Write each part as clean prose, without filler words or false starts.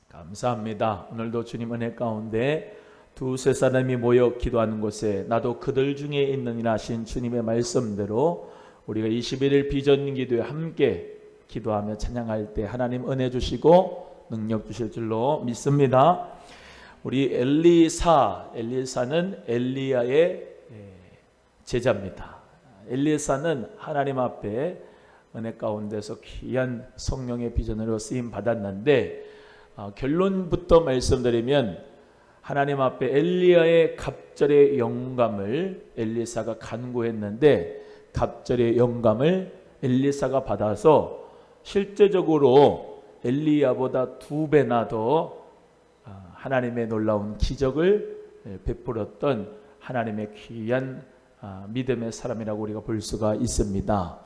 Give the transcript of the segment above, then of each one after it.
감사합니다. 오늘도 주님 은혜 가운데 두세 사람이 모여 기도하는 곳에 나도 그들 중에 있느니라 하신 주님의 말씀대로 우리가 21일 비전 기도에 함께 기도하며 찬양할 때 하나님 은혜 주시고 능력 주실 줄로 믿습니다. 우리 엘리사는 엘리야의 제자입니다. 엘리사는 하나님 앞에 은혜 가운데서 귀한 성령의 비전으로 쓰임 받았는데 결론부터 말씀드리면 하나님 앞에 엘리야의 갑절의 영감을 엘리사가 간구했는데 갑절의 영감을 엘리사가 받아서 실제적으로 엘리야보다 2배나 더 하나님의 놀라운 기적을 베풀었던 하나님의 귀한 믿음의 사람이라고 우리가 볼 수가 있습니다.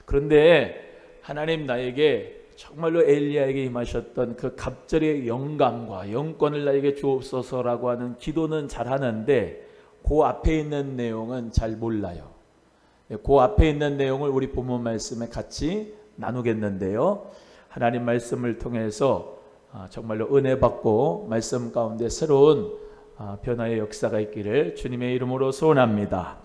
그런데 하나님 나에게 정말로 엘리야에게 임하셨던 그 갑절의 영감과 영권을 나에게 주옵소서라고 하는 기도는 잘하는데 그 앞에 있는 내용은 잘 몰라요. 그 앞에 있는 내용을 우리 본문 말씀에 같이 나누겠는데요. 하나님 말씀을 통해서 정말로 은혜 받고 말씀 가운데 새로운 변화의 역사가 있기를 주님의 이름으로 소원합니다.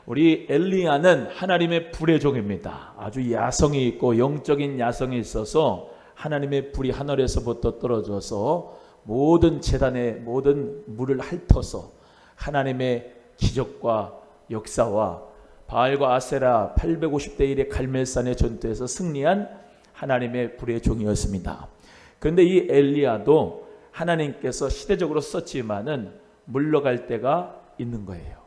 우리 엘리야는 하나님의 불의 종입니다. 아주 야성이 있고 영적인 야성이 있어서 하나님의 불이 하늘에서부터 떨어져서 모든 제단의 모든 물을 핥아서 하나님의 기적과 역사와 바알과 아세라 850대 1의 갈멜산의 전투에서 승리한 하나님의 불의 종이었습니다. 그런데 이 엘리야도 하나님께서 시대적으로 썼지만은 물러갈 때가 있는 거예요.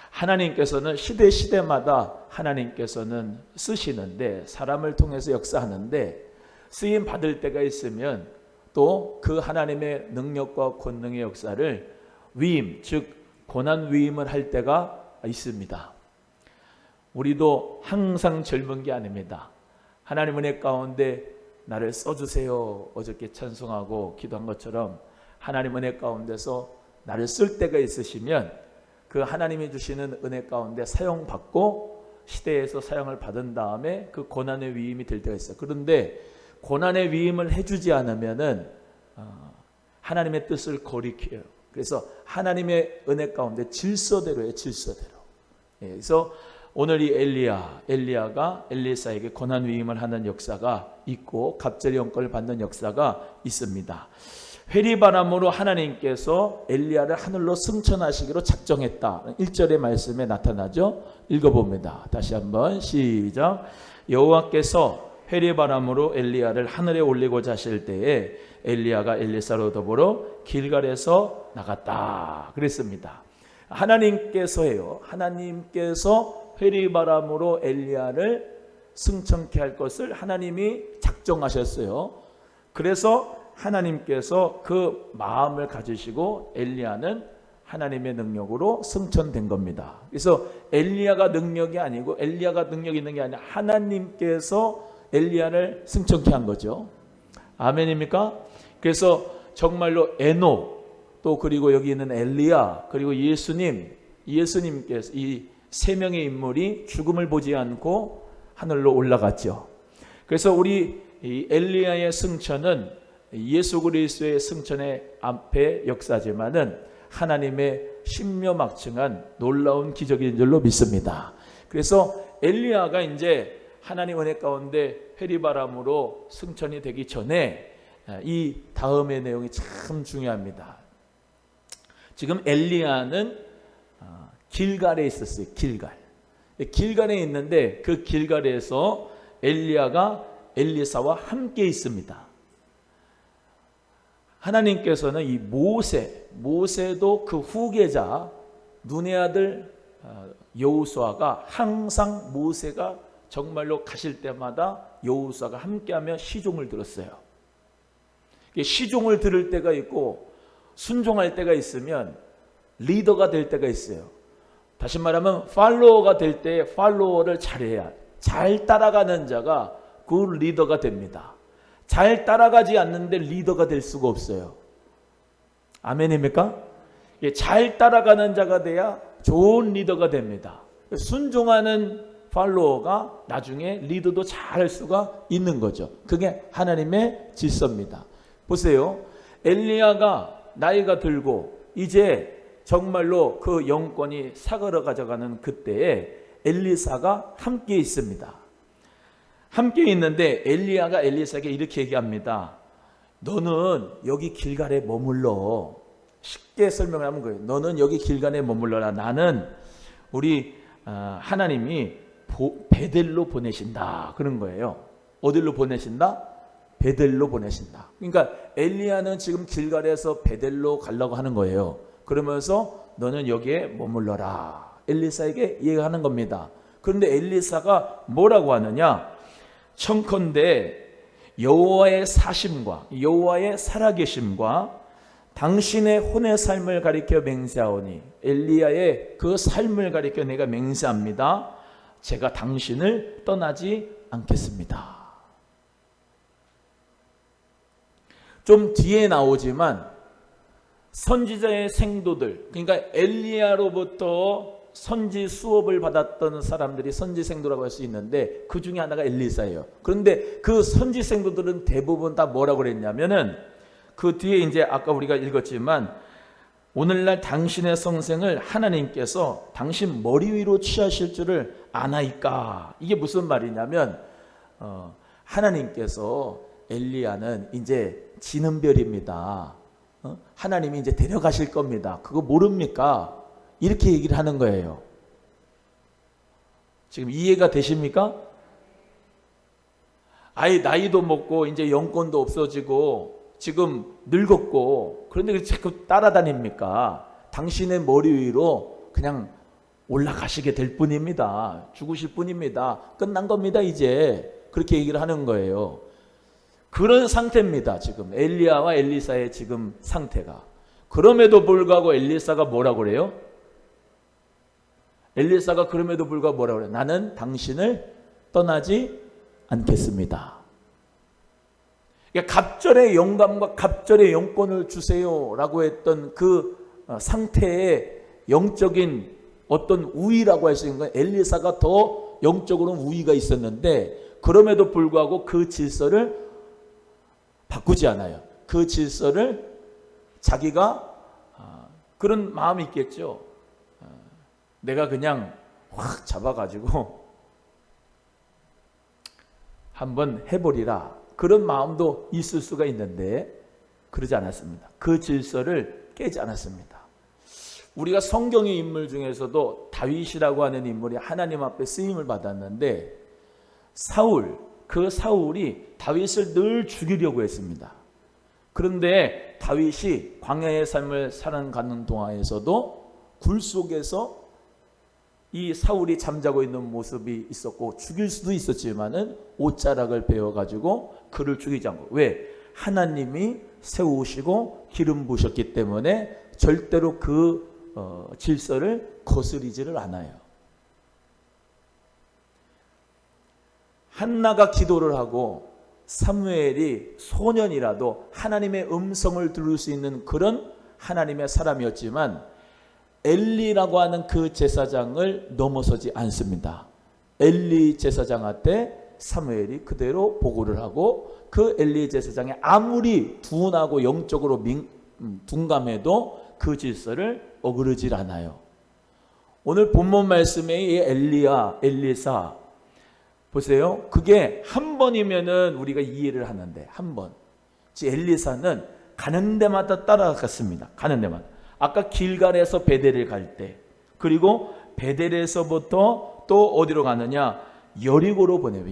하나님께서는 시대마다 하나님께서는 쓰시는데 사람을 통해서 역사하는데 쓰임 받을 때가 있으면 또 그 하나님의 능력과 권능의 역사를 위임 즉 고난 위임을 할 때가 있습니다. 우리도 항상 젊은 게 아닙니다. 하나님 은혜 가운데 나를 써주세요 어저께 찬송하고 기도한 것처럼 하나님 은혜 가운데서 나를 쓸 때가 있으시면 그 하나님이 주시는 은혜 가운데 사용받고 시대에서 사용을 받은 다음에 그 고난의 위임이 될 때가 있어요. 그런데 고난의 위임을 해주지 않으면은 하나님의 뜻을 거리켜요. 그래서 하나님의 은혜 가운데 질서대로예요. 질서대로. 그래서 오늘 이 엘리야가 엘리사에게 고난 위임을 하는 역사가 있고 갑절의 영권을 받는 역사가 있습니다. 회리바람으로 하나님께서 엘리야를 하늘로 승천하시기로 작정했다. 1절의 말씀에 나타나죠. 읽어봅니다. 다시 한번 시작. 여호와께서 회리바람으로 엘리야를 하늘에 올리고자 하실 때에 엘리야가 엘리사로 더불어 길갈에서 나갔다. 그랬습니다. 하나님께서요. 하나님께서 회리바람으로 엘리야를 승천케 할 것을 하나님이 작정하셨어요. 그래서 하나님께서 그 마음을 가지시고 엘리야는 하나님의 능력으로 승천된 겁니다. 그래서 엘리야가 능력이 아니고 엘리야가 능력이 있는 게 아니라 하나님께서 엘리야를 승천케 한 거죠. 아멘입니까? 그래서 정말로 에녹 또 그리고 여기 있는 엘리야 그리고 예수님께서 이 세 명의 인물이 죽음을 보지 않고 하늘로 올라갔죠. 그래서 우리 이 엘리야의 승천은 예수 그리스도의 승천의 앞에 역사지만은 하나님의 신묘막측한 놀라운 기적인 줄로 믿습니다. 그래서 엘리야가 이제 하나님 은혜 가운데 회리바람으로 승천이 되기 전에 이 다음의 내용이 참 중요합니다. 지금 엘리야는 길갈에 있었어요. 길갈에 있는데 그 길갈에서 엘리야가 엘리사와 함께 있습니다. 하나님께서는 이 모세도 그 후계자 눈의 아들 여호수아가 항상 모세가 정말로 가실 때마다 여호수아가 함께하며 시종을 들었어요. 시종을 들을 때가 있고 순종할 때가 있으면 리더가 될 때가 있어요. 다시 말하면 팔로워가 될 때 팔로워를 잘해야 잘 따라가는 자가 그 리더가 됩니다. 잘 따라가지 않는데 리더가 될 수가 없어요. 아멘입니까? 잘 따라가는 자가 돼야 좋은 리더가 됩니다. 순종하는 팔로워가 나중에 리더도 잘할 수가 있는 거죠. 그게 하나님의 질서입니다. 보세요. 엘리야가 나이가 들고 이제 정말로 그 영권이 사그러 가져가는 그때에 엘리사가 함께 있습니다. 함께 있는데 엘리야가 엘리사에게 이렇게 얘기합니다. 너는 여기 길갈에 머물러. 쉽게 설명을 하면 거예요. 너는 여기 길갈에 머물러라. 나는 우리 하나님이 베델로 보내신다. 그런 거예요. 어디로 보내신다? 베델로 보내신다. 그러니까 엘리야는 지금 길갈에서 베델로 가려고 하는 거예요. 그러면서 너는 여기에 머물러라. 엘리사에게 얘기하는 겁니다. 그런데 엘리사가 뭐라고 하느냐? 청컨대 여호와의 사심과 여호와의 살아계심과 당신의 혼의 삶을 가리켜 맹세하오니, 엘리야의 그 삶을 가리켜 내가 맹세합니다. 제가 당신을 떠나지 않겠습니다. 좀 뒤에 나오지만 선지자의 생도들, 그러니까 엘리야로부터 선지 수업을 받았던 사람들이 선지 생도라고 할 수 있는데 그 중에 하나가 엘리사예요. 그런데 그 선지 생도들은 대부분 다 뭐라고 그랬냐면은 그 뒤에 이제 아까 우리가 읽었지만 오늘날 당신의 성생을 하나님께서 당신 머리 위로 취하실 줄을 아나이까. 이게 무슨 말이냐면 하나님께서 엘리야는 이제 지는 별입니다. 하나님이 이제 데려가실 겁니다. 그거 모릅니까? 이렇게 얘기를 하는 거예요. 지금 이해가 되십니까? 아예 나이도 먹고 이제 영권도 없어지고 지금 늙었고 그런데 왜 자꾸 따라다닙니까? 당신의 머리 위로 그냥 올라가시게 될 뿐입니다. 죽으실 뿐입니다. 끝난 겁니다. 이제 그렇게 얘기를 하는 거예요. 그런 상태입니다. 지금 엘리야와 엘리사의 지금 상태가. 그럼에도 불구하고 엘리사가 뭐라고 그래요? 엘리사가 그럼에도 불구하고 뭐라고 그래요? 나는 당신을 떠나지 않겠습니다. 그러니까 갑절의 영감과 갑절의 영권을 주세요라고 했던 그 상태의 영적인 어떤 우위라고 할 수 있는 건 엘리사가 더 영적으로는 우위가 있었는데 그럼에도 불구하고 그 질서를 바꾸지 않아요. 그 질서를 자기가 그런 마음이 있겠죠. 내가 그냥 확 잡아가지고 한번 해보리라. 그런 마음도 있을 수가 있는데 그러지 않았습니다. 그 질서를 깨지 않았습니다. 우리가 성경의 인물 중에서도 다윗이라고 하는 인물이 하나님 앞에 쓰임을 받았는데 그 사울이 다윗을 늘 죽이려고 했습니다. 그런데 다윗이 광야의 삶을 살아가는 동안에서도 굴 속에서 이 사울이 잠자고 있는 모습이 있었고 죽일 수도 있었지만은 옷자락을 베어가지고 그를 죽이지 않고. 왜? 하나님이 세우시고 기름 부으셨기 때문에 절대로 그 질서를 거스리지를 않아요. 한나가 기도를 하고 사무엘이 소년이라도 하나님의 음성을 들을 수 있는 그런 하나님의 사람이었지만 엘리라고 하는 그 제사장을 넘어서지 않습니다. 엘리 제사장한테 사무엘이 그대로 보고를 하고 그 엘리 제사장이 아무리 둔하고 영적으로 둔감해도 그 질서를 어그러질 않아요. 오늘 본문 말씀의 이 엘리사 보세요. 그게 한 번이면은 우리가 이해를 하는데 한 번. 엘리사는 가는 데마다 따라갔습니다. 가는 데마다. 아까 길갈에서 베델을 갈 때, 그리고 베델에서부터 또 어디로 가느냐? 여리고로 보내요.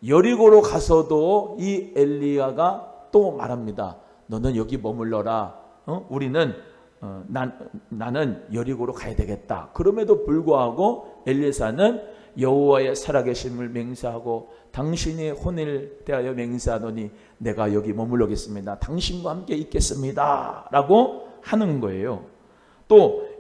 여리고로 가서도 이 엘리야가 또 말합니다. 너는 여기 머물러라. 나는 여리고로 가야 되겠다. 그럼에도 불구하고 엘리사는 여호와의 살아계심을 맹세하고 당신의 혼을 대하여 맹세하노니 내가 여기 머물러겠습니다. 당신과 함께 있겠습니다. 라고 하는 거예요. 또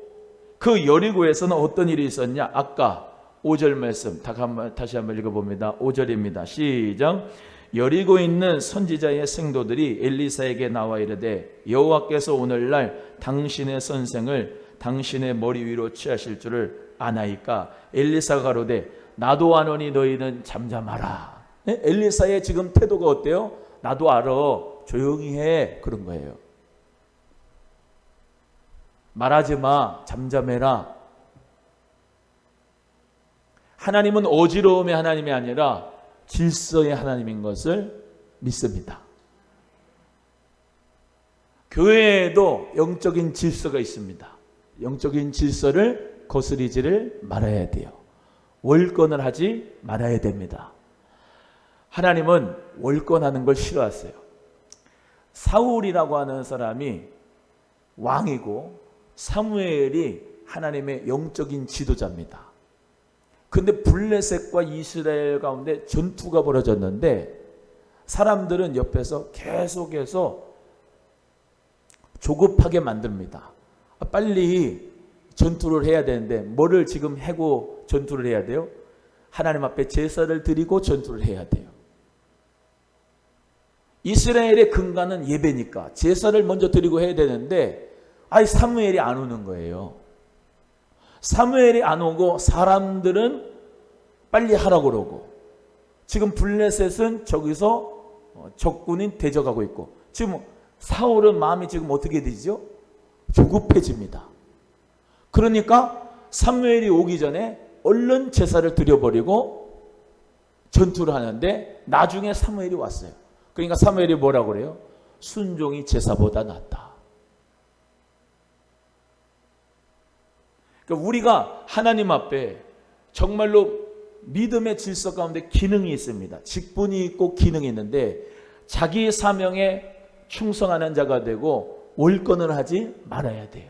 그 여리고에서는 어떤 일이 있었냐? 아까 5절 말씀 다시 한번 읽어봅니다. 5절입니다. 시작. 여리고에 있는 선지자의 생도들이 엘리사에게 나와 이르되 여호와께서 오늘날 당신의 선생을 당신의 머리 위로 취하실 줄을 아나이까. 엘리사가 가로되 나도 아노니 너희는 잠잠하라. 엘리사의 지금 태도가 어때요? 나도 알아. 조용히 해. 그런 거예요. 말하지 마. 잠잠해라. 하나님은 어지러움의 하나님이 아니라 질서의 하나님인 것을 믿습니다. 교회에도 영적인 질서가 있습니다. 영적인 질서를 거스리지를 말아야 돼요. 월권을 하지 말아야 됩니다. 하나님은 월권하는 걸 싫어하세요. 사울이라고 하는 사람이 왕이고 사무엘이 하나님의 영적인 지도자입니다. 근데 블레셋과 이스라엘 가운데 전투가 벌어졌는데 사람들은 옆에서 계속해서 조급하게 만듭니다. 빨리 전투를 해야 되는데 뭐를 지금 해고 전투를 해야 돼요? 하나님 앞에 제사를 드리고 전투를 해야 돼요. 이스라엘의 근간은 예배니까 제사를 먼저 드리고 해야 되는데 사무엘이 안 오는 거예요. 사무엘이 안 오고 사람들은 빨리 하라고 그러고 지금 블레셋은 저기서 적군이 대적하고 있고 지금 사울은 마음이 지금 어떻게 되죠? 조급해집니다. 그러니까 사무엘이 오기 전에 얼른 제사를 드려버리고 전투를 하는데 나중에 사무엘이 왔어요. 그러니까 사무엘이 뭐라고 그래요? 순종이 제사보다 낫다. 그러니까 우리가 하나님 앞에 정말로 믿음의 질서 가운데 기능이 있습니다. 직분이 있고 기능이 있는데 자기 사명에 충성하는 자가 되고 월권을 하지 말아야 돼요.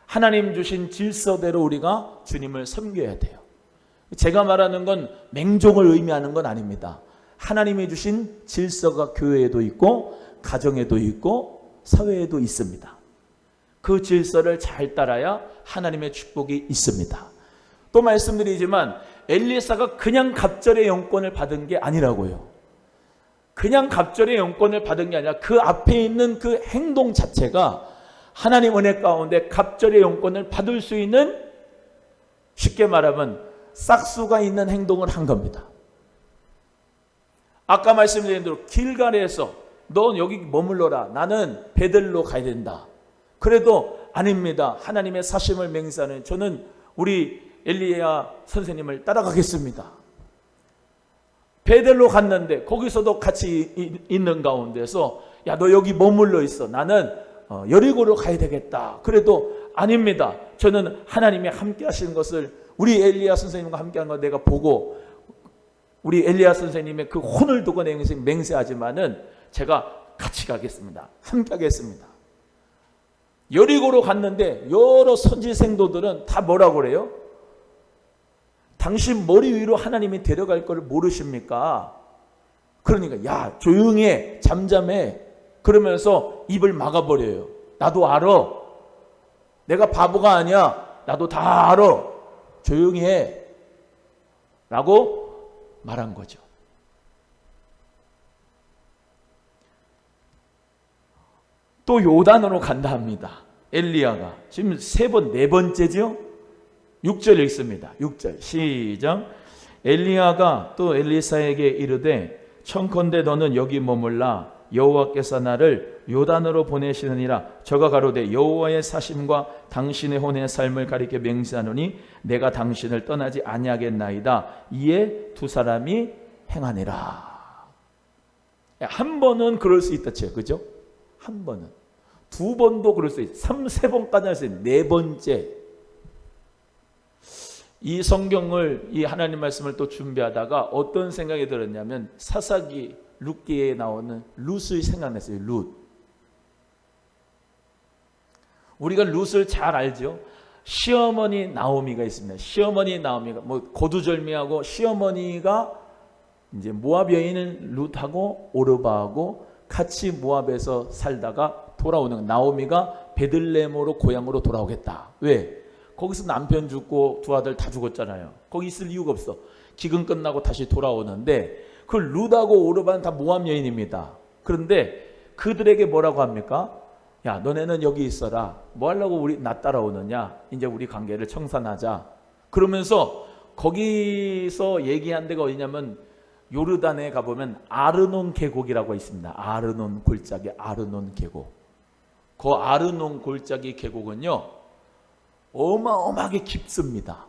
하나님 주신 질서대로 우리가 주님을 섬겨야 돼요. 제가 말하는 건 맹종을 의미하는 건 아닙니다. 하나님이 주신 질서가 교회에도 있고 가정에도 있고 사회에도 있습니다. 그 질서를 잘 따라야 하나님의 축복이 있습니다. 또 말씀드리지만 엘리사가 그냥 갑절의 영권을 받은 게 아니라고요. 그냥 갑절의 영권을 받은 게 아니라 그 앞에 있는 그 행동 자체가 하나님 은혜 가운데 갑절의 영권을 받을 수 있는, 쉽게 말하면 싹수가 있는 행동을 한 겁니다. 아까 말씀드린 대로 길갈에서 넌 여기 머물러라. 나는 베들로 가야 된다. 그래도 아닙니다. 하나님의 사심을 맹세하는 저는 우리 엘리야 선생님을 따라가겠습니다. 베델로 갔는데 거기서도 같이 있는 가운데서 야, 너 여기 머물러 있어. 나는 여리고로 가야 되겠다. 그래도 아닙니다. 저는 하나님이 함께 하시는 것을 우리 엘리야 선생님과 함께 하는 걸 내가 보고 우리 엘리야 선생님의 그 혼을 두고 맹세하지만은 제가 같이 가겠습니다. 함께 하겠습니다. 여리고로 갔는데 여러 선지 생도들은 다 뭐라고 그래요? 당신 머리 위로 하나님이 데려갈 걸 모르십니까? 그러니까 야, 조용히 해, 잠잠해. 그러면서 입을 막아버려요. 나도 알아. 내가 바보가 아니야. 나도 다 알아. 조용히 해. 라고 말한 거죠. 또 요단으로 간다 합니다. 엘리야가 지금 네 번째죠. 6절 읽습니다. 6절 시작. 엘리야가 또 엘리사에게 이르되 청컨대 너는 여기 머물라. 여호와께서 나를 요단으로 보내시느니라. 저가 가로되 여호와의 사심과 당신의 혼의 삶을 가리켜 맹세하노니 내가 당신을 떠나지 아니하겠나이다. 이에 두 사람이 행하니라. 한 번은 그럴 수 있다 쳐요. 그죠? 한 번은. 두 번도 그럴 수 있어요. 3-4번까지 할 수 있어요. 네 번째. 이 성경을, 이 하나님 말씀을 또 준비하다가 어떤 생각이 들었냐면 사사기 룻기에 나오는 룻이 생각났어요. 룻. 우리가 룻을 잘 알죠. 시어머니 나오미가 있습니다. 시어머니 나오미가 거두절미하고 시어머니가 이제 모압 여인은 룻하고 오르바하고 같이 모압에서 살다가 돌아오는 나오미가 베들레헴으로 고향으로 돌아오겠다. 왜? 거기서 남편 죽고 두 아들 다 죽었잖아요. 거기 있을 이유가 없어. 기근 끝나고 다시 돌아오는데 그 룻하고 오르바는 다 모압 여인입니다. 그런데 그들에게 뭐라고 합니까? 야, 너네는 여기 있어라. 뭐 하려고 나 따라오느냐? 이제 우리 관계를 청산하자. 그러면서 거기서 얘기한 데가 어디냐면 요르단에 가보면 아르논 계곡이라고 있습니다. 아르논 골짜기, 아르논 계곡. 그 아르논 골짜기 계곡은요, 어마어마하게 깊습니다.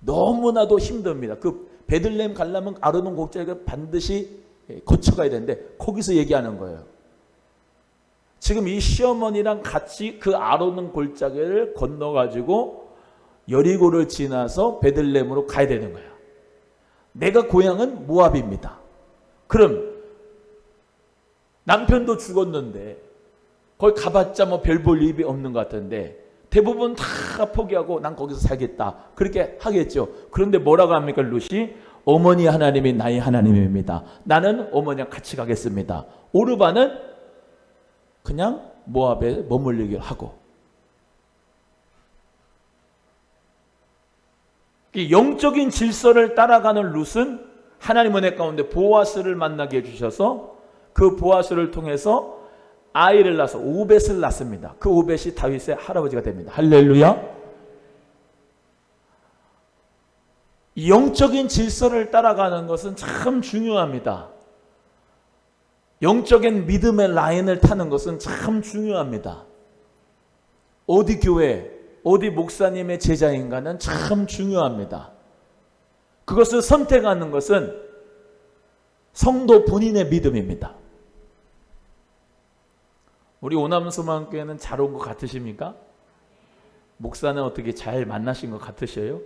너무나도 힘듭니다. 그 베들레헴 가려면 아르논 골짜기를 반드시 거쳐가야 되는데 거기서 얘기하는 거예요. 지금 이 시어머니랑 같이 그 아르논 골짜기를 건너가지고 여리고를 지나서 베들레헴으로 가야 되는 거야. 내가 고향은 모압입니다. 그럼 남편도 죽었는데 거기 가봤자 뭐 별 볼 일이 없는 것 같은데 대부분 다 포기하고 난 거기서 살겠다 그렇게 하겠죠. 그런데 뭐라고 합니까? 룻이 어머니 하나님이 나의 하나님입니다. 나는 어머니랑 같이 가겠습니다. 오르바는 그냥 모압에 머물리기를 하고, 영적인 질서를 따라가는 룻은 하나님 은혜 가운데 보아스를 만나게 해주셔서 그 보아스를 통해서 아이를 낳아서 오벳을 낳습니다. 그 오벳이 다윗의 할아버지가 됩니다. 할렐루야. 영적인 질서를 따라가는 것은 참 중요합니다. 영적인 믿음의 라인을 타는 것은 참 중요합니다. 어디 교회, 어디 목사님의 제자인가는 참 중요합니다. 그것을 선택하는 것은 성도 본인의 믿음입니다. 우리 오남소망교회는 잘 온 것 같으십니까? 목사는 어떻게 잘 만나신 것 같으셔요?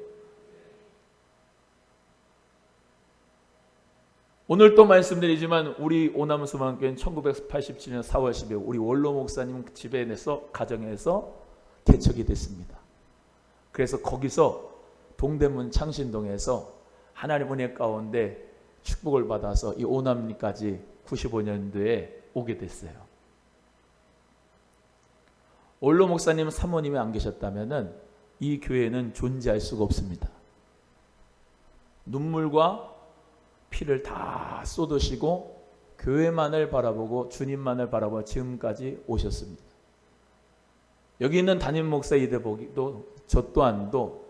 오늘 또 말씀드리지만 우리 오남소망교회는 1987년 4월 10일 우리 원로 목사님 집에서 가정에서 개척이 됐습니다. 그래서 거기서 동대문 창신동에서 하나님 은혜 가운데 축복을 받아서 이 오남리까지 95년도에 오게 됐어요. 원로 목사님 사모님이 안 계셨다면 이 교회는 존재할 수가 없습니다. 눈물과 피를 다 쏟으시고 교회만을 바라보고 주님만을 바라보고 지금까지 오셨습니다. 여기 있는 담임 목사 이대복이도 저 또한도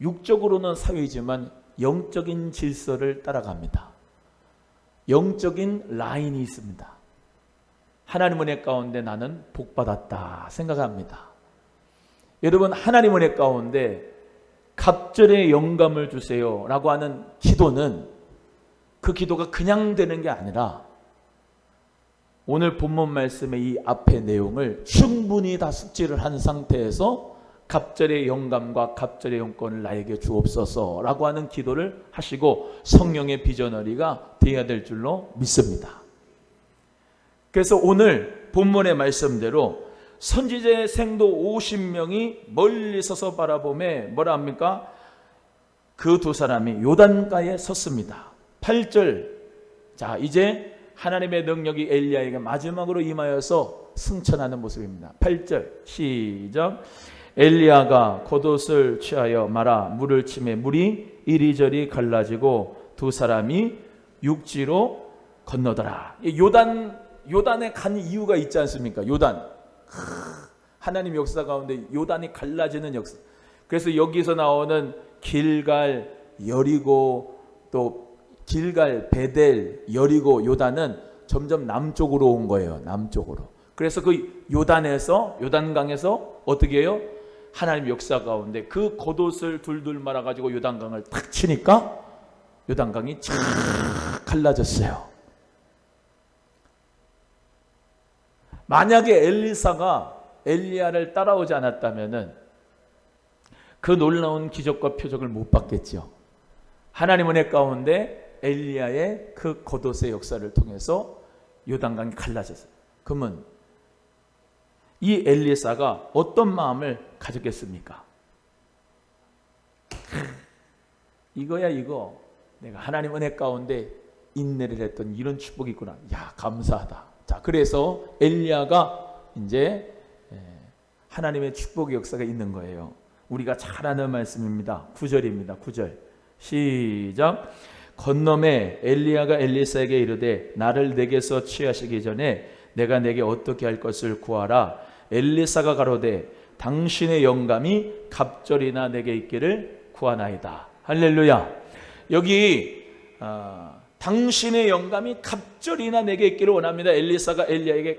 육적으로는 사위지만 영적인 질서를 따라갑니다. 영적인 라인이 있습니다. 하나님 은혜 가운데 나는 복받았다 생각합니다. 여러분, 하나님 은혜 가운데 갑절의 영감을 주세요 라고 하는 기도는 그 기도가 그냥 되는 게 아니라 오늘 본문 말씀의 이 앞의 내용을 충분히 다 숙지를 한 상태에서 갑절의 영감과 갑절의 영권을 나에게 주옵소서 라고 하는 기도를 하시고 성령의 비전어리가 되어야 될 줄로 믿습니다. 그래서 오늘 본문의 말씀대로 선지자의 생도 50명이 멀리 서서 바라보며 뭐라 합니까? 그 두 사람이 요단가에 섰습니다. 8절. 자, 이제 하나님의 능력이 엘리야에게 마지막으로 임하여서 승천하는 모습입니다. 8절 시작. 엘리야가 겉옷을 취하여 말아 물을 치매 물이 이리저리 갈라지고 두 사람이 육지로 건너더라. 요단에 간 이유가 있지 않습니까? 요단. 하나님 역사 가운데 요단이 갈라지는 역사. 그래서 여기서 나오는 길갈, 여리고, 또 길갈, 베델, 여리고, 요단은 점점 남쪽으로 온 거예요. 남쪽으로. 그래서 그 요단에서, 요단강에서 어떻게 해요? 하나님 역사 가운데 그 겉옷을 둘둘 말아가지고 요단강을 탁 치니까 요단강이 쫙 갈라졌어요. 만약에 엘리사가 엘리야를 따라오지 않았다면 그 놀라운 기적과 표적을 못 봤겠죠. 하나님 은혜 가운데 엘리야의 그 겉옷의 역사를 통해서 요단강이 갈라졌어요. 그러면 이 엘리사가 어떤 마음을 가졌겠습니까? 이거야 이거. 내가 하나님 은혜 가운데 인내를 했던 이런 축복이 있구나. 야, 감사하다. 자, 그래서 엘리야가 이제 하나님의 축복의 역사가 있는 거예요. 우리가 잘 아는 말씀입니다. 9절입니다. 9절 시작. 건너매 엘리야가 엘리사에게 이르되 나를 내게서 취하시기 전에 내가 내게 어떻게 할 것을 구하라. 엘리사가 가로되 당신의 영감이 갑절이나 내게 있기를 구하나이다. 할렐루야. 여기 당신의 영감이 갑절이나 내게 있기를 원합니다. 엘리사가 엘리야에게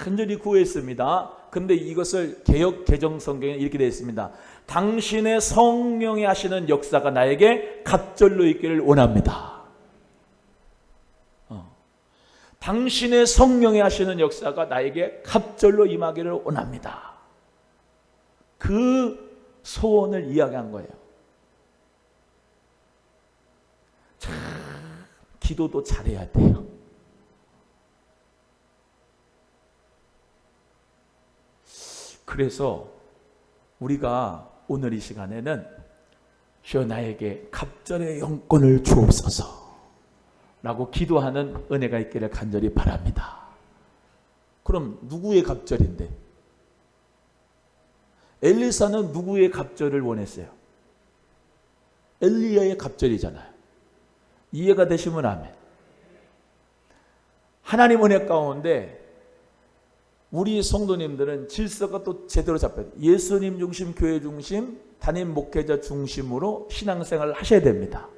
간절히 구했습니다. 근데 이것을 개역 개정 성경에 이렇게 되어 있습니다. 당신의 성령이 하시는 역사가 나에게 갑절로 있기를 원합니다. 당신의 성령이 하시는 역사가 나에게 갑절로 임하기를 원합니다. 그 소원을 이야기한 거예요. 참 기도도 잘해야 돼요. 그래서 우리가 오늘 이 시간에는 주여 나에게 갑절의 영권을 주옵소서 라고 기도하는 은혜가 있기를 간절히 바랍니다. 그럼 누구의 갑절인데? 엘리사는 누구의 갑절을 원했어요? 엘리야의 갑절이잖아요. 이해가 되시면 아멘. 하나님 은혜 가운데 우리 성도님들은 질서가 또 제대로 잡혀요. 예수님 중심, 교회 중심, 담임 목회자 중심으로 신앙생활을 하셔야 됩니다.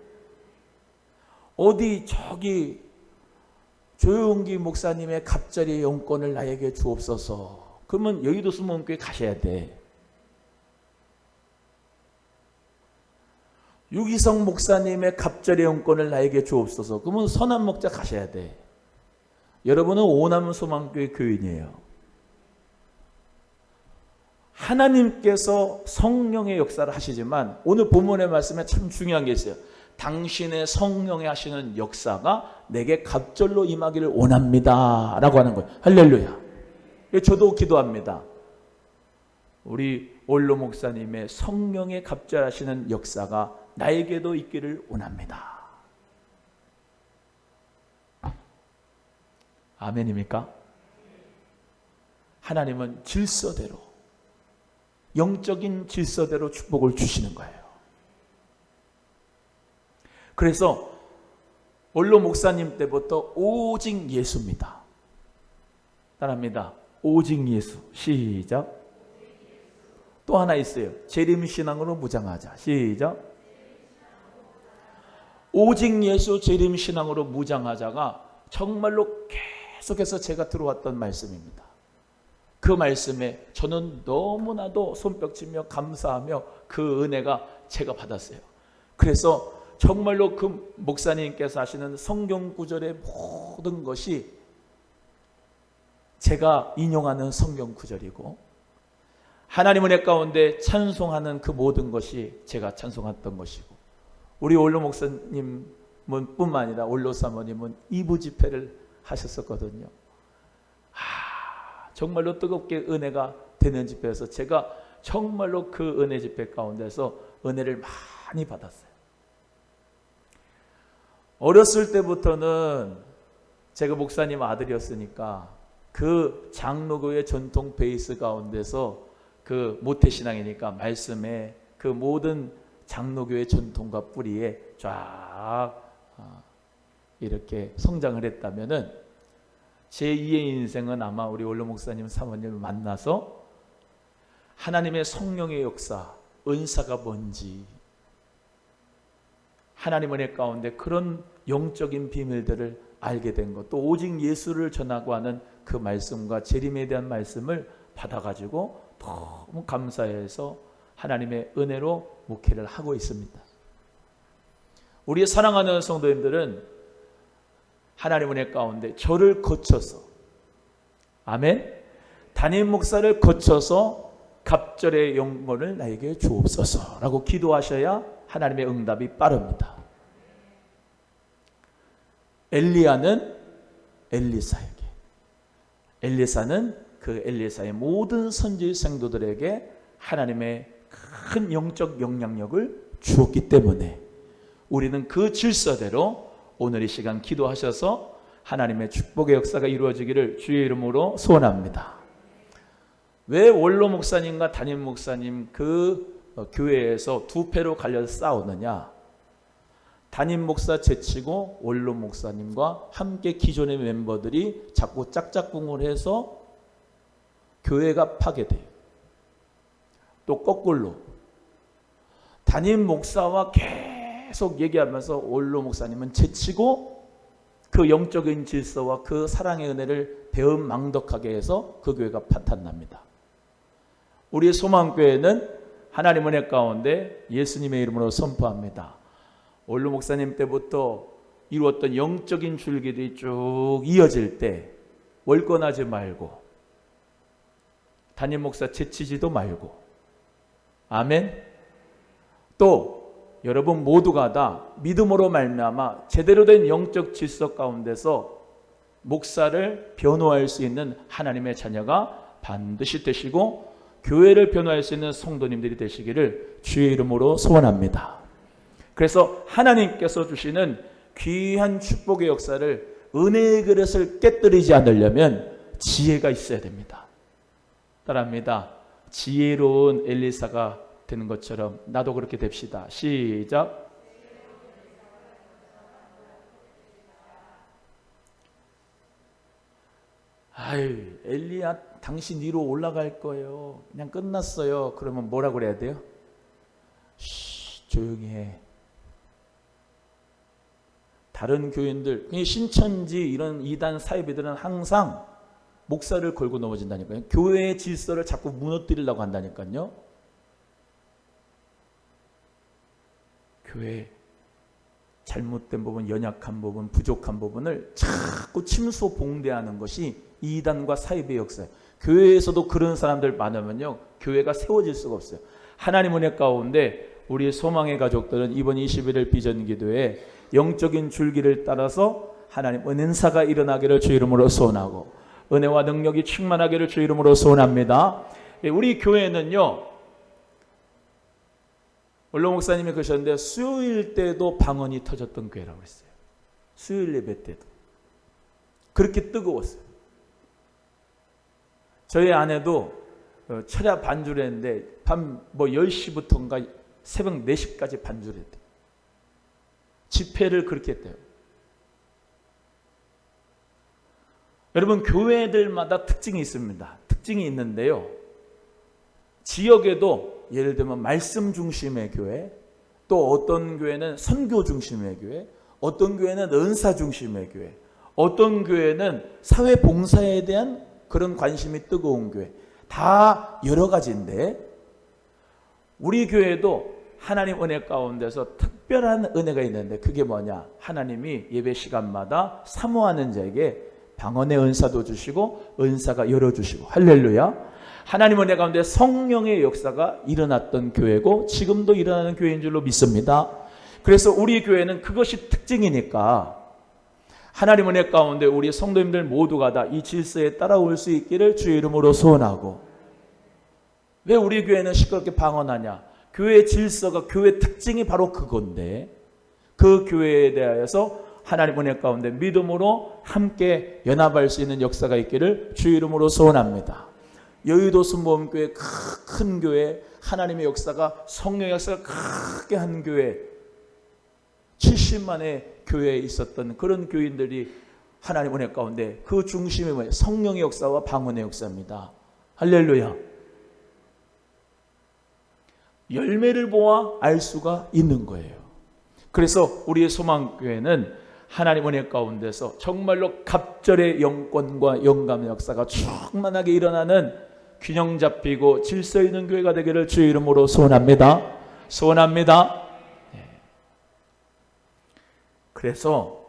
어디 저기 조용기 목사님의 갑절의 영권을 나에게 주옵소서. 그러면 여의도 수목교회 가셔야 돼. 유기성 목사님의 갑절의 영권을 나에게 주옵소서. 그러면 선한 목자 가셔야 돼. 여러분은 오남 소망교회 교인이에요. 하나님께서 성령의 역사를 하시지만 오늘 본문의 말씀에 참 중요한 게 있어요. 당신의 성령이 하시는 역사가 내게 갑절로 임하기를 원합니다 라고 하는 거예요. 할렐루야. 저도 기도합니다. 우리 원로 목사님의 성령의 갑절하시는 역사가 나에게도 있기를 원합니다. 아멘입니까? 하나님은 질서대로, 영적인 질서대로 축복을 주시는 거예요. 그래서 원로 목사님 때부터 오직 예수입니다. 따라합니다. 오직 예수. 시작. 또 하나 있어요. 재림신앙으로 무장하자. 시작. 오직 예수 재림신앙으로 무장하자가 정말로 계속해서 제가 들어왔던 말씀입니다. 그 말씀에 저는 너무나도 손뼉치며 감사하며 그 은혜가 제가 받았어요. 그래서 정말로 그 목사님께서 하시는 성경 구절의 모든 것이 제가 인용하는 성경 구절이고 하나님 은혜 가운데 찬송하는 그 모든 것이 제가 찬송했던 것이고 우리 원로 목사님은 뿐만 아니라 원로 사모님은 2부 집회를 하셨었거든요. 정말로 뜨겁게 은혜가 되는 집회에서 제가 정말로 그 은혜 집회 가운데서 은혜를 많이 받았어요. 어렸을 때부터는 제가 목사님 아들이었으니까 그 장로교의 전통 베이스 가운데서 그 모태신앙이니까 말씀에 그 모든 장로교의 전통과 뿌리에 쫙 이렇게 성장을 했다면은 제2의 인생은 아마 우리 원로 목사님 사모님을 만나서 하나님의 성령의 역사, 은사가 뭔지 하나님 은혜 가운데 그런 영적인 비밀들을 알게 된 것, 또 오직 예수를 전하고 하는 그 말씀과 재림에 대한 말씀을 받아가지고 너무 감사해서 하나님의 은혜로 목회를 하고 있습니다. 우리 사랑하는 성도님들은 하나님 은혜 가운데 저를 거쳐서 아멘 담임 목사를 거쳐서 갑절의 영권을 나에게 주옵소서 라고 기도하셔야 하나님의 응답이 빠릅니다. 엘리야는 엘리사에게, 엘리사는 그 엘리사의 모든 선지 생도들에게 하나님의 큰 영적 영향력을 주었기 때문에 우리는 그 질서대로 오늘 이 시간 기도하셔서 하나님의 축복의 역사가 이루어지기를 주의 이름으로 소원합니다. 왜 원로 목사님과 담임 목사님 그 교회에서 두 패로 갈려서 싸우느냐? 담임 목사 제치고 원로 목사님과 함께 기존의 멤버들이 자꾸 짝짝꿍을 해서 교회가 파괴돼요. 또 거꾸로 담임 목사와 계속 얘기하면서 올로 목사님은 제치고 그 영적인 질서와 그 사랑의 은혜를 배은망덕하게 해서 그 교회가 파탄납니다. 우리 소망교회는 하나님 은혜 가운데 예수님의 이름으로 선포합니다. 올로 목사님 때부터 이루었던 영적인 줄기들이 쭉 이어질 때 월권하지 말고 담임 목사 제치지도 말고, 아멘. 또 여러분 모두가 다 믿음으로 말미암아 제대로 된 영적 질서 가운데서 목사를 변호할 수 있는 하나님의 자녀가 반드시 되시고 교회를 변호할 수 있는 성도님들이 되시기를 주의 이름으로 소원합니다. 그래서 하나님께서 주시는 귀한 축복의 역사를, 은혜의 그릇을 깨뜨리지 않으려면 지혜가 있어야 됩니다. 따라합니다. 지혜로운 엘리사가 되는 것처럼 나도 그렇게 됩시다. 시작. 아유, 엘리야 당신 위로 올라갈 거예요. 그냥 끝났어요. 그러면 뭐라고 그래야 돼요? 조용히 해. 다른 교인들, 신천지 이런 이단 사이비들은 항상 목사를 걸고 넘어진다니까요. 교회의 질서를 자꾸 무너뜨리려고 한다니까요. 교회 잘못된 부분, 연약한 부분, 부족한 부분을 자꾸 침소 봉대하는 것이 이단과 사이비의 역사예요. 교회에서도 그런 사람들 많으면요, 교회가 세워질 수가 없어요. 하나님 은혜 가운데 우리 소망의 가족들은 이번 21일 비전기도에 영적인 줄기를 따라서 하나님 은사가 일어나기를 주 이름으로 소원하고 은혜와 능력이 충만하기를 주 이름으로 소원합니다. 우리 교회는요, 원로 목사님이 그러셨는데 수요일 때도 방언이 터졌던 교회라고 했어요. 수요일 예배 때도 그렇게 뜨거웠어요. 저희 아내도 철야 반주를 했는데 밤 10시부터인가 새벽 4시까지 반주를 했대요. 집회를 그렇게 했대요. 여러분, 교회들마다 특징이 있습니다. 특징이 있는데요, 지역에도 예를 들면 말씀 중심의 교회, 또 어떤 교회는 선교 중심의 교회, 어떤 교회는 은사 중심의 교회, 어떤 교회는 사회 봉사에 대한 그런 관심이 뜨거운 교회, 다 여러 가지인데 우리 교회도 하나님 은혜 가운데서 특별한 은혜가 있는데 그게 뭐냐? 하나님이 예배 시간마다 사모하는 자에게 방언의 은사도 주시고 은사가 열어주시고, 할렐루야. 하나님 은혜 가운데 성령의 역사가 일어났던 교회고 지금도 일어나는 교회인 줄로 믿습니다. 그래서 우리 교회는 그것이 특징이니까 하나님 은혜 가운데 우리 성도님들 모두가 다 이 질서에 따라올 수 있기를 주의 이름으로 소원하고. 왜 우리 교회는 시끄럽게 방언하냐? 교회의 질서가, 교회의 특징이 바로 그건데 그 교회에 대하여서 하나님 은혜 가운데 믿음으로 함께 연합할 수 있는 역사가 있기를 주의 이름으로 소원합니다. 여의도 순복음교회, 큰 교회, 하나님의 역사가, 성령의 역사가 크게 한 교회, 70만의 교회에 있었던 그런 교인들이 하나님 은혜 가운데 그 중심이 뭐예요? 성령의 역사와 방언의 역사입니다. 할렐루야. 열매를 보아 알 수가 있는 거예요. 그래서 우리의 소망교회는 하나님 은혜 가운데서 정말로 갑절의 영권과 영감의 역사가 충만하게 일어나는 균형 잡히고 질서 있는 교회가 되기를 주의 이름으로 소원합니다. 소원합니다. 그래서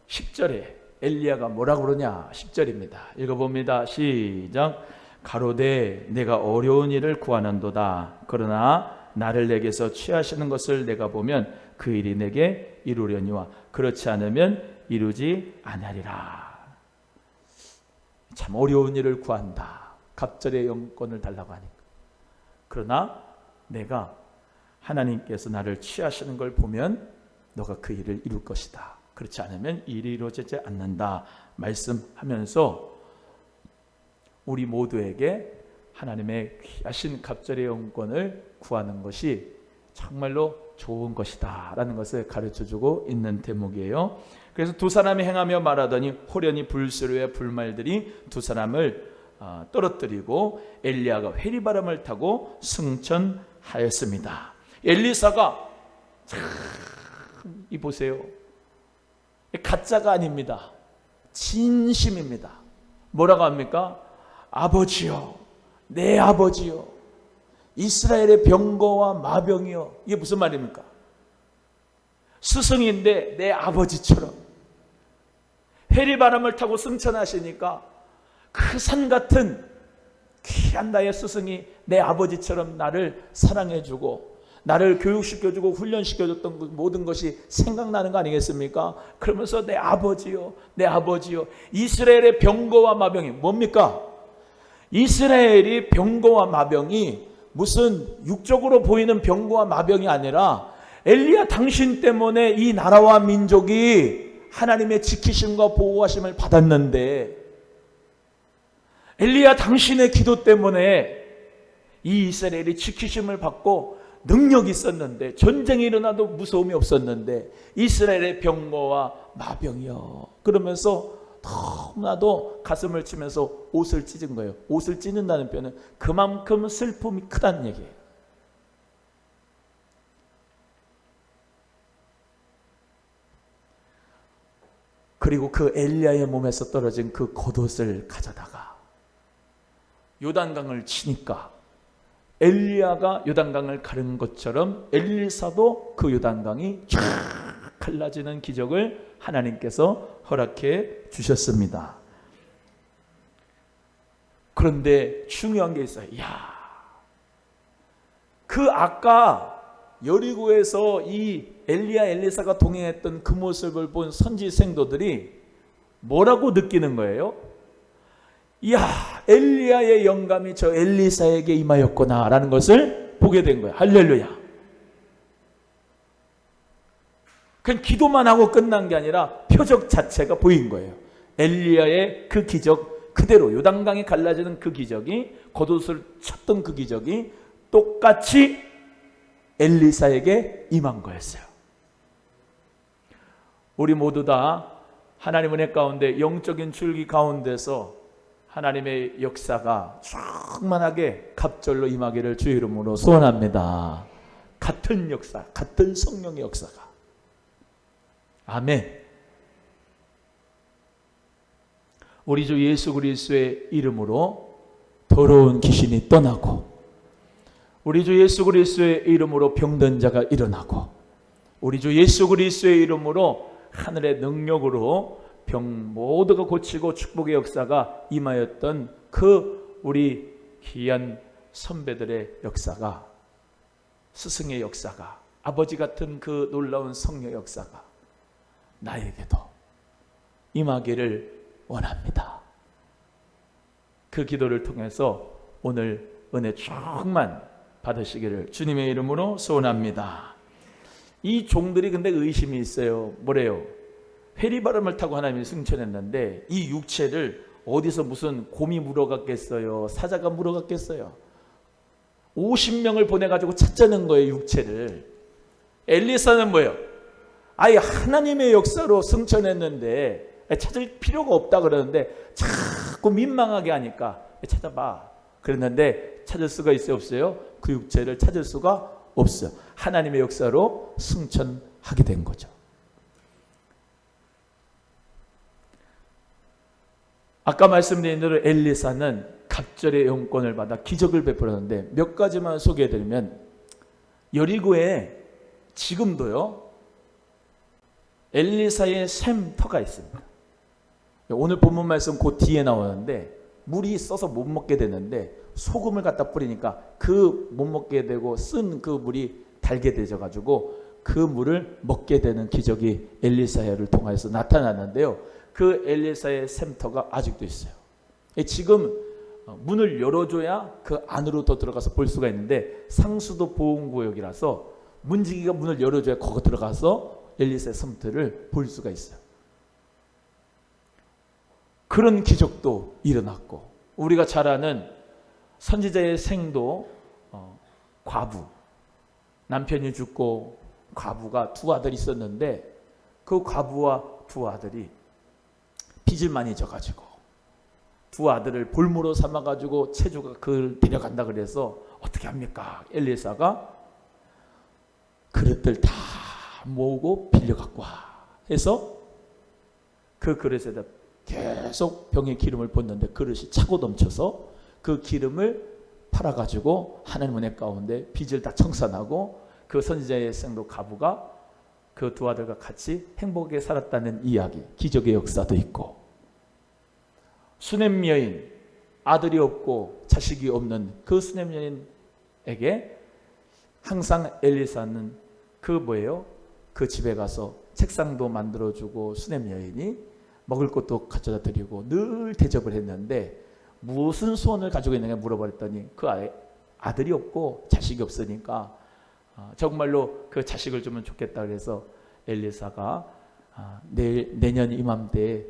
10절에 엘리야가 뭐라고 그러냐? 10절입니다. 읽어봅니다. 시작. 가로되 내가 어려운 일을 구하는도다. 그러나 나를 내게서 취하시는 것을 내가 보면 그 일이 내게 이루려니와 그렇지 않으면 이루지 아니하리라. 참 어려운 일을 구한다. 갑절의 영권을 달라고 하니까. 그러나 내가 하나님께서 나를 취하시는 걸 보면 너가 그 일을 이룰 것이다. 그렇지 않으면 일이 이루어지지 않는다 말씀하면서 우리 모두에게 하나님의 귀하신 갑절의 영권을 구하는 것이 정말로 좋은 것이다 라는 것을 가르쳐주고 있는 대목이에요. 그래서 두 사람이 행하며 말하더니 호련히 불수로의 불말들이 두 사람을 떨어뜨리고 엘리야가 회리바람을 타고 승천하였습니다. 엘리사가 이 보세요. 가짜가 아닙니다. 진심입니다. 뭐라고 합니까? 아버지요, 내 아버지요, 이스라엘의 병거와 마병이요. 이게 무슨 말입니까? 스승인데 내 아버지처럼 해리바람을 타고 승천하시니까 그 산 같은 귀한 나의 스승이 내 아버지처럼 나를 사랑해주고 나를 교육시켜주고 훈련시켜줬던 그 모든 것이 생각나는 거 아니겠습니까? 그러면서 내 아버지요, 내 아버지요. 이스라엘의 병거와 마병이 뭡니까? 이스라엘이 병거와 마병이 무슨 육적으로 보이는 병거와 마병이 아니라 엘리야 당신 때문에 이 나라와 민족이 하나님의 지키심과 보호하심을 받았는데, 엘리야 당신의 기도 때문에 이 이스라엘이 지키심을 받고 능력이 있었는데, 전쟁이 일어나도 무서움이 없었는데 이스라엘의 병거와 마병이요. 그러면서 너무나도 가슴을 치면서 옷을 찢은 거예요. 옷을 찢는다는 표현은 그만큼 슬픔이 크다는 얘기예요. 그리고 그 엘리야의 몸에서 떨어진 그 겉옷을 가져다가 요단강을 치니까 엘리야가 요단강을 가른 것처럼 엘리사도 그 요단강이 쫙 갈라지는 기적을 하나님께서 허락해 주셨습니다. 그런데 중요한 게 있어요. 그 아까 여리고에서 이 엘리야 엘리사가 동행했던 그 모습을 본 선지 생도들이 뭐라고 느끼는 거예요? 엘리야의 영감이 저 엘리사에게 임하였구나 라는 것을 보게 된 거예요. 할렐루야. 그냥 기도만 하고 끝난 게 아니라 표적 자체가 보인 거예요. 엘리야의 그 기적 그대로, 요단강이 갈라지는 그 기적이, 겉옷을 쳤던 그 기적이 똑같이 엘리사에게 임한 거였어요. 우리 모두 다 하나님 은혜 가운데 영적인 줄기 가운데서 하나님의 역사가 충만하게 갑절로 임하기를 주의 이름으로 소원합니다. 같은 역사, 같은 성령의 역사가. 아멘. 우리 주 예수 그리스도의 이름으로 더러운 귀신이 떠나고, 우리 주 예수 그리스도의 이름으로 병든 자가 일어나고, 우리 주 예수 그리스도의 이름으로 하늘의 능력으로 병 모두가 고치고 축복의 역사가 임하였던 그 우리 귀한 선배들의 역사가, 스승의 역사가, 아버지 같은 그 놀라운 성령 역사가 나에게도 임하기를 원합니다. 그 기도를 통해서 오늘 은혜 충만 받으시기를 주님의 이름으로 소원합니다. 이 종들이 근데 의심이 있어요. 뭐래요? 회리바람을 타고 하나님이 승천했는데 이 육체를 어디서 무슨 곰이 물어갔겠어요? 사자가 물어갔겠어요? 50명을 보내가지고 찾자는 거예요, 육체를. 엘리사는 뭐예요? 아예 하나님의 역사로 승천했는데 찾을 필요가 없다 그러는데 자꾸 민망하게 하니까 찾아봐 그랬는데 찾을 수가 있어요, 없어요? 그 육체를 찾을 수가 없어요. 하나님의 역사로 승천하게 된 거죠. 아까 말씀드린 대로 엘리사는 갑절의 영권을 받아 기적을 베풀었는데 몇 가지만 소개해드리면, 여리고에 지금도요 엘리사의 샘터가 있습니다. 오늘 본문 말씀 그 뒤에 나오는데 물이 써서 못 먹게 되는데 소금을 갖다 뿌리니까 그 못 먹게 되고 쓴 그 물이 달게 되져 가지고 그 물을 먹게 되는 기적이 엘리사를 통해서 나타났는데요. 그 엘리사의 샘터가 아직도 있어요. 지금 문을 열어줘야 그 안으로 더 들어가서 볼 수가 있는데 상수도 보훈구역이라서 문지기가 문을 열어줘야 거기 들어가서 엘리사의 샘터를 볼 수가 있어요. 그런 기적도 일어났고, 우리가 잘 아는 선지자의 생도 과부, 남편이 죽고 과부가 두 아들이 있었는데 그 과부와 두 아들이 빚을 많이 져가지고 두 아들을 볼모로 삼아가지고 체주가 그를 데려간다 그래서 어떻게 합니까? 엘리사가 그릇들 다 모으고 빌려 갖고 와 해서 그 그릇에다 계속 병에 기름을 붓는데 그릇이 차고 넘쳐서 그 기름을 팔아가지고 하나님 은혜 가운데 빚을 다 청산하고 그 선지자의 생로 가부가 그 두 아들과 같이 행복하게 살았다는 이야기, 기적의 역사도 있고, 수냄 여인, 아들이 없고 자식이 없는 그 수냄 여인에게 항상 엘리사는 그 뭐예요? 그 집에 가서 책상도 만들어주고 수냄 여인이 먹을 것도 가져다 드리고 늘 대접을 했는데 무슨 소원을 가지고 있느냐 물어봤더니 그 아들이 없고 자식이 없으니까 정말로 그 자식을 주면 좋겠다 그래서 엘리사가 내년 이맘때에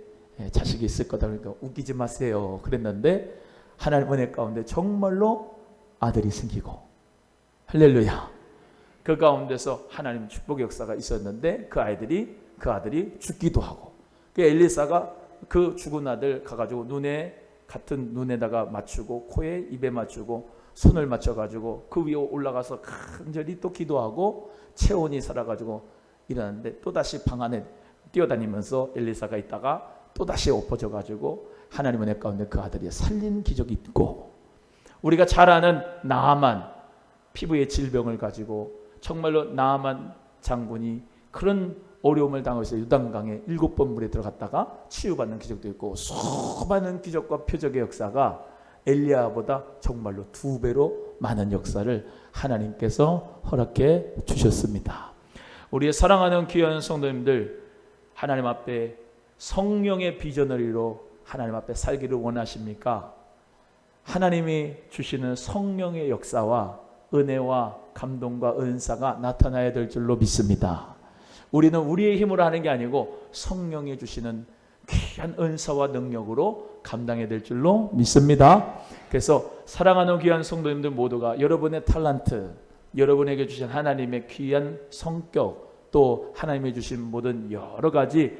자식이 있을 거다 그러니까 웃기지 마세요 그랬는데 하나님 은혜 가운데 정말로 아들이 생기고 할렐루야. 그 가운데서 하나님 축복의 역사가 있었는데 그 아들이 죽기도 하고 그 엘리사가 그 죽은 아들 가가지고 같은 눈에다가 맞추고 코에 입에 맞추고 손을 맞춰가지고 그 위에 올라가서 간절히 또 기도하고 체온이 살아가지고 일어났는데 또다시 방 안에 뛰어다니면서 엘리사가 있다가 또다시 엎어져가지고 하나님 은혜 가운데 그 아들이 살린 기적이 있고, 우리가 잘 아는 나아만 피부의 질병을 가지고 정말로 나아만 장군이 그런 어려움을 당해서 요단강에 7번 물에 들어갔다가 치유받는 기적도 있고 수많은 기적과 표적의 역사가 엘리야보다 정말로 2배로 많은 역사를 하나님께서 허락해 주셨습니다. 우리의 사랑하는 귀한 성도님들, 하나님 앞에 성령의 비전을 이루어 하나님 앞에 살기를 원하십니까? 하나님이 주시는 성령의 역사와 은혜와 감동과 은사가 나타나야 될 줄로 믿습니다. 우리는 우리의 힘으로 하는 게 아니고 성령이 주시는 귀한 은사와 능력으로 감당해야 될 줄로 믿습니다. 그래서 사랑하는 귀한 성도님들 모두가 여러분의 탤런트, 여러분에게 주신 하나님의 귀한 성격, 또 하나님이 주신 모든 여러 가지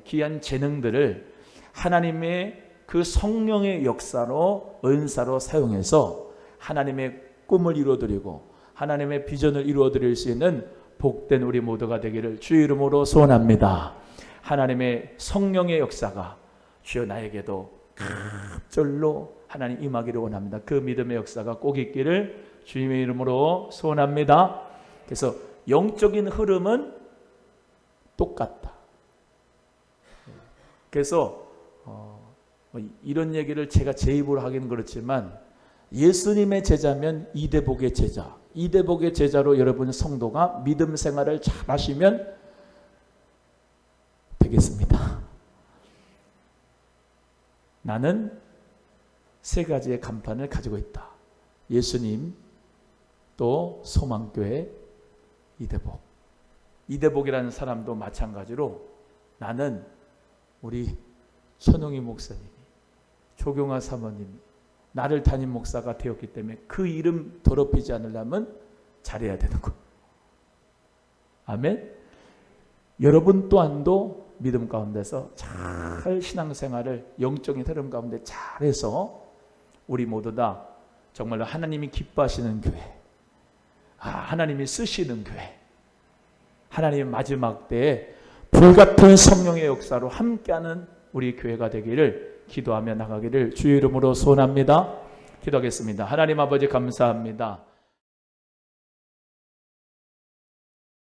귀한 재능들을 하나님의 그 성령의 역사로 은사로 사용해서 하나님의 꿈을 이루어드리고 하나님의 비전을 이루어드릴 수 있는 복된 우리 모두가 되기를 주의 이름으로 소원합니다. 하나님의 성령의 역사가 주여 나에게도 갑절로 하나님 임하기를 원합니다. 그 믿음의 역사가 꼭 있기를 주님의 이름으로 소원합니다. 그래서 영적인 흐름은 똑같다. 그래서 이런 얘기를 제가 제 입으로 하긴 그렇지만 예수님의 제자면 이대복의 제자, 이대복의 제자로 여러분 성도가 믿음 생활을 잘 하시면 되겠습니다. 나는 3가지의 간판을 가지고 있다. 예수님, 또 소망교회, 이대복. 이대복이라는 사람도 마찬가지로 나는 우리 천웅이 목사님이, 조경아 사모님이 나를 담임 목사가 되었기 때문에 그 이름 더럽히지 않으려면 잘해야 되는 거. 아멘. 여러분 또한도 믿음 가운데서 잘 신앙생활을 영적인 흐름 가운데 잘해서 우리 모두 다 정말로 하나님이 기뻐하시는 교회, 하나님이 쓰시는 교회, 하나님의 마지막 때에 불같은 성령의 역사로 함께하는 우리 교회가 되기를 기도하며 나가기를 주의 이름으로 소원합니다. 기도하겠습니다. 하나님 아버지 감사합니다.